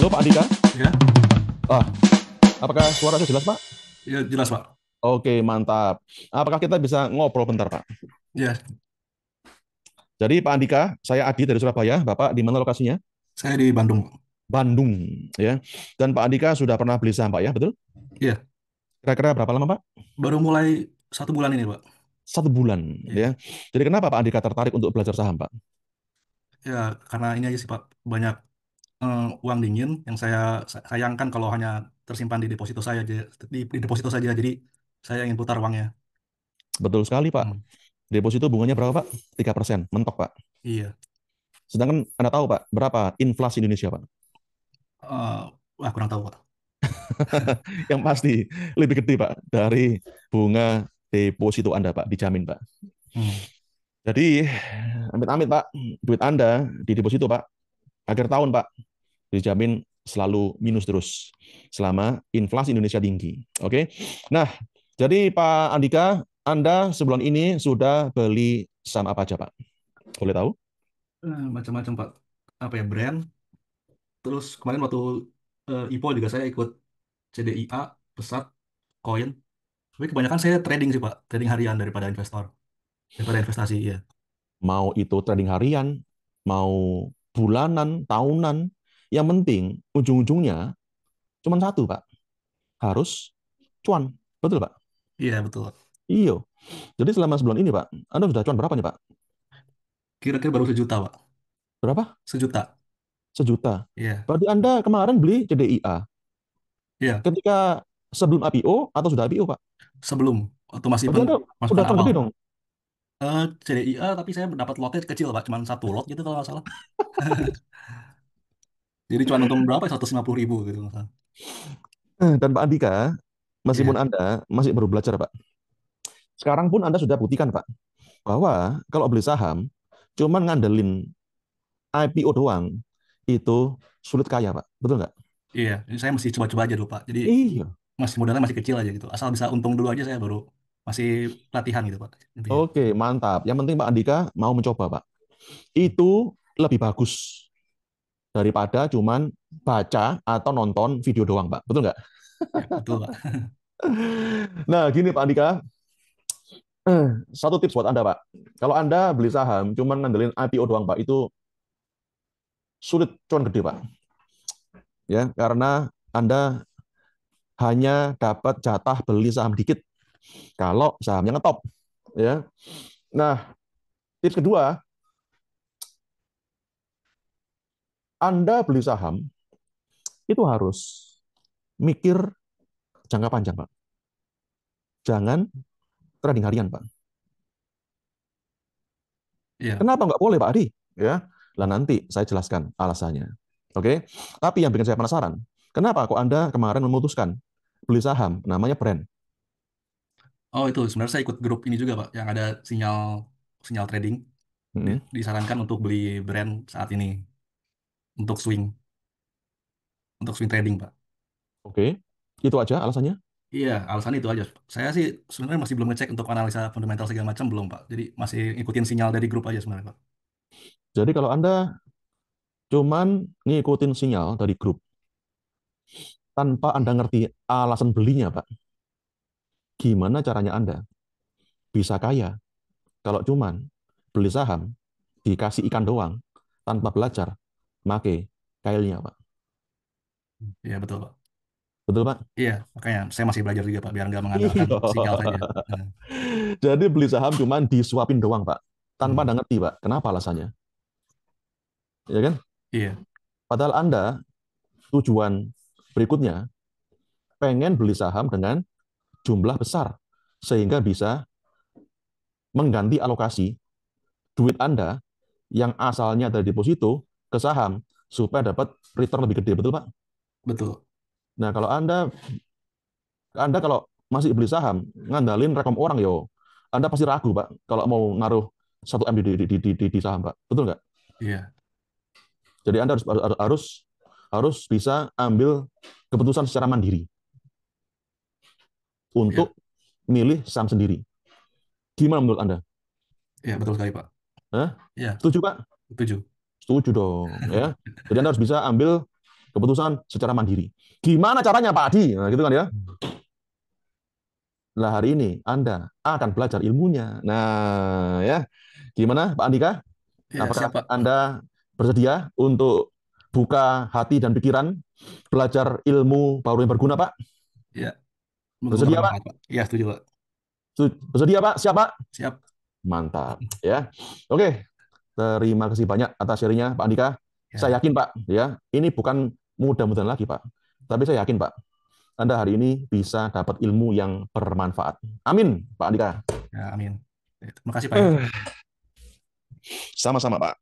Halo Pak Andika. Ya, Ah, apakah suara saya jelas Pak? ya jelas Pak. Oke, mantap. Apakah kita bisa ngobrol bentar Pak? Ya, Jadi Pak Andika, saya Adi dari Surabaya. Bapak di mana lokasinya? saya di Bandung. Bandung, ya. Dan Pak Andika sudah pernah beli saham Pak ya, betul? Iya, Kira-kira berapa lama Pak? baru mulai 1 bulan ini Pak. 1 bulan, Iya, ya. Jadi kenapa Pak Andika tertarik untuk belajar saham Pak? ya karena ini aja sih Pak, banyak uang dingin yang saya sayangkan kalau hanya tersimpan di deposito saya aja, di deposito saja. Jadi saya ingin putar uangnya. Betul sekali Pak. Hmm, Deposito bunganya berapa Pak? 3%, mentok Pak. iya, Sedangkan Anda tahu Pak, berapa inflasi Indonesia Pak? Eh, wah kurang tahu Pak. Yang pasti lebih gede Pak dari bunga deposito Anda Pak, dijamin Pak. Hmm, Jadi, amit-amit Pak, duit Anda di deposito Pak, akhir tahun Pak, dijamin selalu minus terus selama inflasi Indonesia tinggi. Oke. Nah, jadi Pak Andika, Anda sebulan ini sudah beli saham apa aja Pak? Boleh tahu? macam-macam Pak. Apa ya brand? Terus kemarin waktu IPO juga saya ikut CDIA, Pesat, Koin. Tapi kebanyakan saya trading sih Pak, trading harian daripada investasi ya. Mau itu trading harian, mau bulanan, tahunan, yang penting ujung-ujungnya cuma satu Pak, harus cuan. Betul Pak? Iya betul. Iya. Jadi selama sebulan ini Pak, Anda sudah cuan berapa nih Pak? Kira-kira baru 1 juta, Pak. Berapa? 1 juta. 1 juta. Iya. Berarti Anda kemarin beli CDIA Iya. ketika sebelum IPO atau sudah IPO, Pak? Sebelum waktu masih Berarti Anda udah masukan cuan awal. gede dong. CDIA tapi saya dapat lotnya kecil, Pak. Cuma 1 lot gitu kalau nggak salah. Jadi cuma untung berapa? 150.000 gitu nggak salah. Dan Pak Andika, meskipun Iya. Anda masih baru belajar, Pak, sekarang pun Anda sudah buktikan, Pak, bahwa kalau beli saham, cuman ngandelin IPO doang, itu sulit kaya, Pak. Betul nggak? Iya. Ini saya masih coba-coba aja dulu, Pak. Jadi Iya. masih modalnya masih kecil aja gitu. Asal bisa untung dulu aja saya baru masih latihan gitu, Pak. Intinya. Oke, mantap. Yang penting Pak Andika mau mencoba, Pak. Itu lebih bagus daripada cuman baca atau nonton video doang, Pak. Betul nggak? Ya, betul, Pak. Nah, gini Pak Andika, satu tips buat Anda, Pak. Kalau Anda beli saham cuma ngandelin IPO doang, Pak, itu sulit cuan gede, Pak. Ya, karena Anda hanya dapat jatah beli saham dikit kalau sahamnya ngetop, ya. Nah, tips kedua, Anda beli saham itu harus mikir jangka panjang, Pak. Jangan trading harian, Pak. Iya. Kenapa nggak boleh, Pak Adi? Ya, lah nanti saya jelaskan alasannya. Oke, tapi yang bikin saya penasaran, kenapa kok Anda kemarin memutuskan beli saham namanya brand? Oh, itu sebenarnya saya ikut grup ini juga, Pak, yang ada sinyal sinyal trading. Hmm. Disarankan untuk beli brand saat ini untuk swing trading, Pak. Oke, itu aja alasannya. Iya, alasan itu aja. Saya sih sebenarnya masih belum ngecek untuk analisa fundamental segala macam belum, Pak. Jadi masih ikutin sinyal dari grup aja sebenarnya, Pak. Jadi kalau Anda cuman ngikutin sinyal dari grup tanpa Anda ngerti alasan belinya, Pak, gimana caranya Anda bisa kaya kalau cuman beli saham dikasih ikan doang tanpa belajar make kailnya, Pak. Iya, betul, Pak. Betul, Pak? Iya, makanya saya masih belajar juga, Pak, biar nggak mengandalkan Iya. sinyal saja. Nah, Jadi beli saham cuman disuapin doang, Pak. Tanpa hmm, Anda ngerti, Pak. Kenapa alasannya? Ya kan? iya, Padahal Anda tujuan berikutnya pengen beli saham dengan jumlah besar sehingga bisa mengganti alokasi duit Anda yang asalnya dari deposito ke saham supaya dapat return lebih gede, betul Pak? betul. Nah, kalau Anda kalau masih beli saham ngandalin rekom orang yo, Anda pasti ragu Pak kalau mau naruh 1 M di saham Pak, betul nggak? Iya, Jadi Anda harus bisa ambil keputusan secara mandiri iya, untuk milih saham sendiri. Gimana menurut Anda? iya, betul sekali, Pak. Hah? Iya, Setuju Pak? setuju. Setuju dong ya. Jadi Anda harus bisa ambil keputusan secara mandiri. Gimana caranya Pak Adi? Nah, gitu kan ya. Lah hari ini Anda akan belajar ilmunya. Nah, ya. Gimana Pak Andika? Ya, Apakah siap, Pak. Anda bersedia untuk buka hati dan pikiran, belajar ilmu baru yang berguna, Pak? Ya, semoga Bersedia, bermanfaat, Pak? Pak. Ya, setuju, Pak. Bersedia, Pak? Siap, Pak? Siap. Mantap, ya. Oke, terima kasih banyak atas sharingnya, Pak Andika. Saya Ya, yakin, Pak, ya, ini bukan mudah-mudahan lagi, Pak. Tapi saya yakin, Pak, Anda hari ini bisa dapat ilmu yang bermanfaat. Amin, Pak Andika. ya, amin. Ya, terima kasih, Pak. Ya. Sama-sama, Pak.